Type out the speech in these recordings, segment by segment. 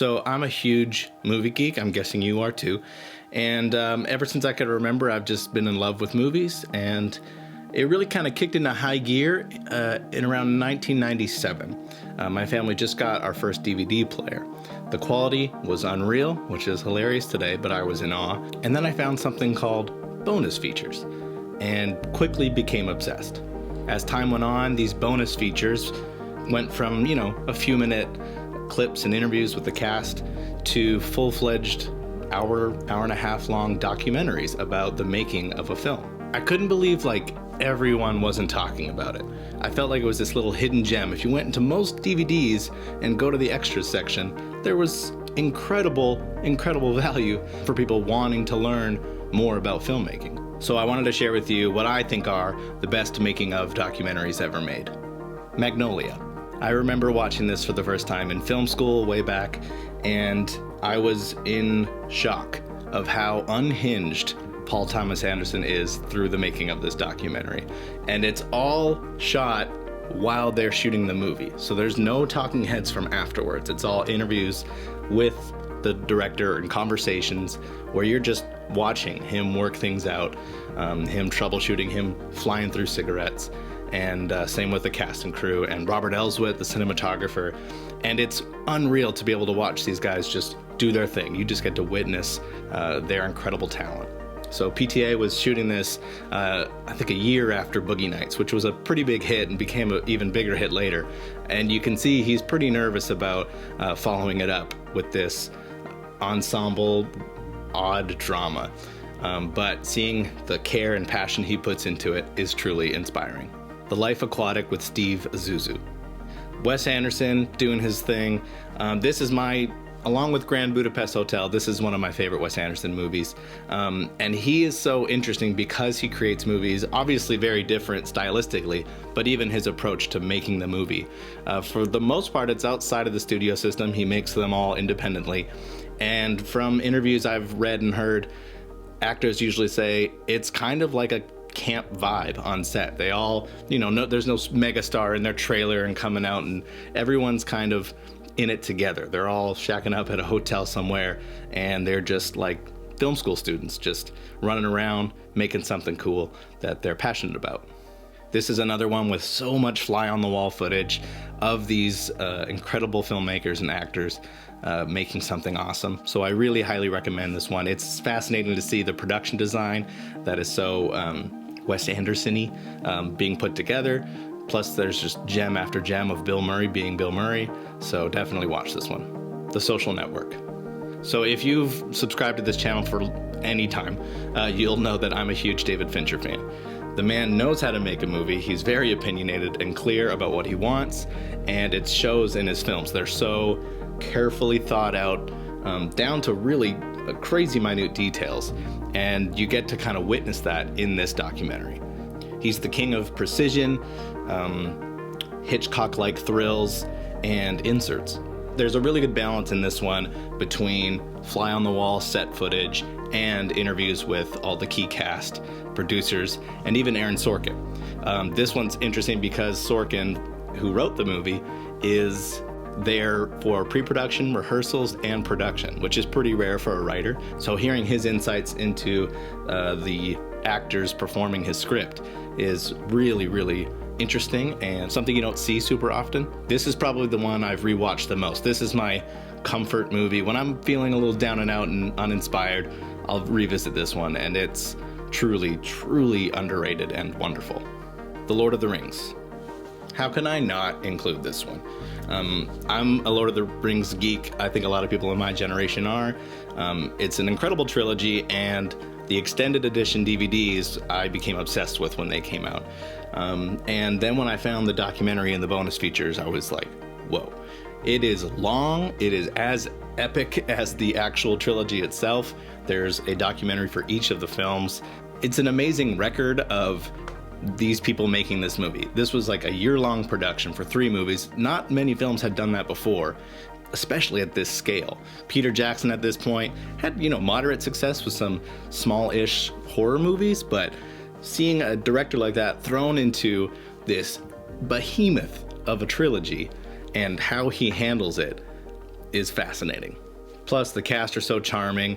So I'm a huge movie geek. I'm guessing you are too. And ever since I could remember, I've just been in love with movies. And it really kind of kicked into high gear in around 1997. My family just got our first DVD player. The quality was unreal, which is hilarious today, but I was in awe. And then I found something called bonus features and quickly became obsessed. As time went on, these bonus features went from, a few minute clips and interviews with the cast to full-fledged hour and a half long documentaries about the making of a film. I couldn't believe everyone wasn't talking about it. I felt like it was this little hidden gem. If you went into most DVDs and go to the extras section, there was incredible value for people wanting to learn more about filmmaking. So I wanted to share with you what I think are the best making of documentaries ever made. Magnolia. I remember watching this for the first time in film school way back, and I was in shock of how unhinged Paul Thomas Anderson is through the making of this documentary. And it's all shot while they're shooting the movie. So there's no talking heads from afterwards. It's all interviews with the director and conversations where you're just watching him work things out, him troubleshooting, him flying through cigarettes, and same with the cast and crew, and Robert Elswit, the cinematographer. And it's unreal to be able to watch these guys just do their thing. You just get to witness their incredible talent. So PTA was shooting this, I think a year after Boogie Nights, which was a pretty big hit and became an even bigger hit later. And you can see he's pretty nervous about following it up with this ensemble odd drama. But seeing the care and passion he puts into it is truly inspiring. The Life Aquatic with Steve Zissou. Wes Anderson doing his thing. This is along with Grand Budapest Hotel, this is one of my favorite Wes Anderson movies. And he is so interesting because he creates movies, obviously very different stylistically, but even his approach to making the movie. For the most part, it's outside of the studio system. He makes them all independently. And from interviews I've read and heard, actors usually say it's kind of like a camp vibe on set. They all, there's no megastar in their trailer and coming out, and everyone's kind of in it together. They're all shacking up at a hotel somewhere, and they're just like film school students, just running around making something cool that they're passionate about. This is another one with so much fly-on-the-wall footage of these incredible filmmakers and actors making something awesome. So I really highly recommend this one. It's fascinating to see the production design that is so Wes Anderson-y being put together. Plus there's just gem after gem of Bill Murray being Bill Murray. So definitely watch this one. The Social Network. So if you've subscribed to this channel for any time, you'll know that I'm a huge David Fincher fan. The man knows how to make a movie. He's very opinionated and clear about what he wants, and it shows in his films. They're so carefully thought out, down to really crazy minute details, and you get to kind of witness that in this documentary. He's the king of precision, Hitchcock-like thrills, and inserts. There's a really good balance in this one between fly-on-the-wall set footage and interviews with all the key cast, producers, and even Aaron Sorkin. This one's interesting because Sorkin, who wrote the movie, is there for pre-production, rehearsals, and production, which is pretty rare for a writer. So hearing his insights into the actors performing his script is really interesting and something you don't see super often. This is probably the one I've rewatched the most. This is my comfort movie. When I'm feeling a little down and out and uninspired, I'll revisit this one, and it's truly underrated and wonderful. The Lord of the Rings. How can I not include this one? I'm a Lord of the Rings geek. I think a lot of people in my generation are. It's an incredible trilogy, and the extended edition DVDs I became obsessed with when they came out. And then when I found the documentary and the bonus features, I was like, whoa. It is long. It is as epic as the actual trilogy itself. There's a documentary for each of the films. It's an amazing record of these people making this movie. This was like a year-long production for 3 movies. Not many films had done that before, especially at this scale. Peter Jackson at this point had, moderate success with some small-ish horror movies, but seeing a director like that thrown into this behemoth of a trilogy and how he handles it is fascinating. Plus, the cast are so charming.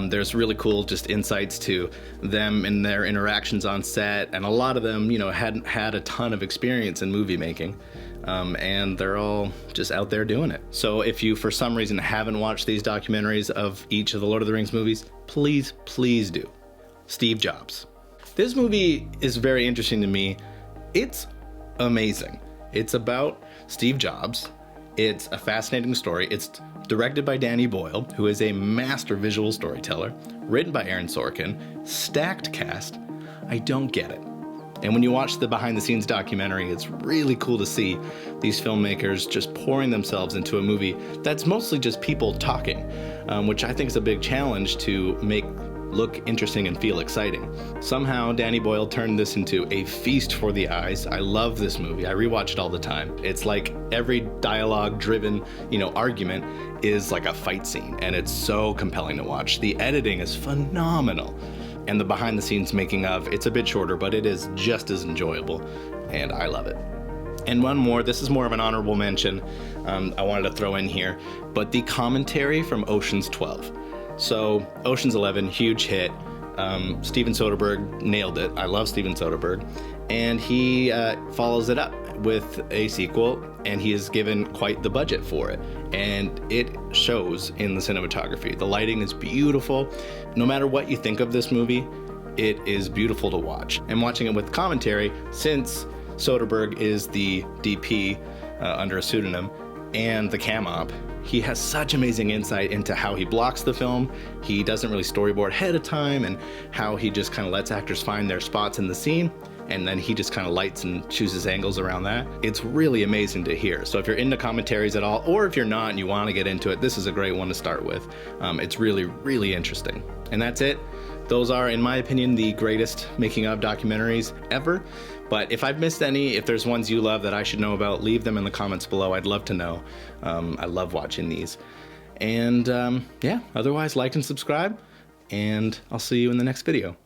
There's really cool just insights to them and their interactions on set, and a lot of them, hadn't had a ton of experience in movie making, and they're all just out there doing it. So if you, for some reason, haven't watched these documentaries of each of the Lord of the Rings movies, please, please do. Steve Jobs. This movie is very interesting to me. It's amazing. It's about Steve Jobs. It's a fascinating story. It's directed by Danny Boyle, who is a master visual storyteller, written by Aaron Sorkin, stacked cast. I don't get it. And when you watch the behind the scenes documentary, it's really cool to see these filmmakers just pouring themselves into a movie that's mostly just people talking, which I think is a big challenge to make look interesting and feel exciting. Somehow Danny Boyle turned this into a feast for the eyes. I love this movie. I rewatch it all the time. It's like every dialogue driven, argument is like a fight scene, and it's so compelling to watch. The editing is phenomenal. And the behind the scenes making of, it's a bit shorter, but it is just as enjoyable, and I love it. And one more, this is more of an honorable mention I wanted to throw in here, but the commentary from Ocean's 12. So Ocean's 11, huge hit. Steven Soderbergh nailed it. I love Steven Soderbergh. And he follows it up with a sequel, and he is given quite the budget for it. And it shows in the cinematography. The lighting is beautiful. No matter what you think of this movie, it is beautiful to watch. And watching it with commentary, since Soderbergh is the DP under a pseudonym and the cam op, he has such amazing insight into how he blocks the film. He doesn't really storyboard ahead of time, and how he just kind of lets actors find their spots in the scene, and then he just kind of lights and chooses angles around that. It's really amazing to hear. So if you're into commentaries at all, or if you're not and you want to get into it, this is a great one to start with. It's really, really interesting. And that's it. Those are, in my opinion, the greatest making of documentaries ever. But if I've missed any, if there's ones you love that I should know about, leave them in the comments below. I'd love to know. I love watching these. And yeah, otherwise, like and subscribe, and I'll see you in the next video.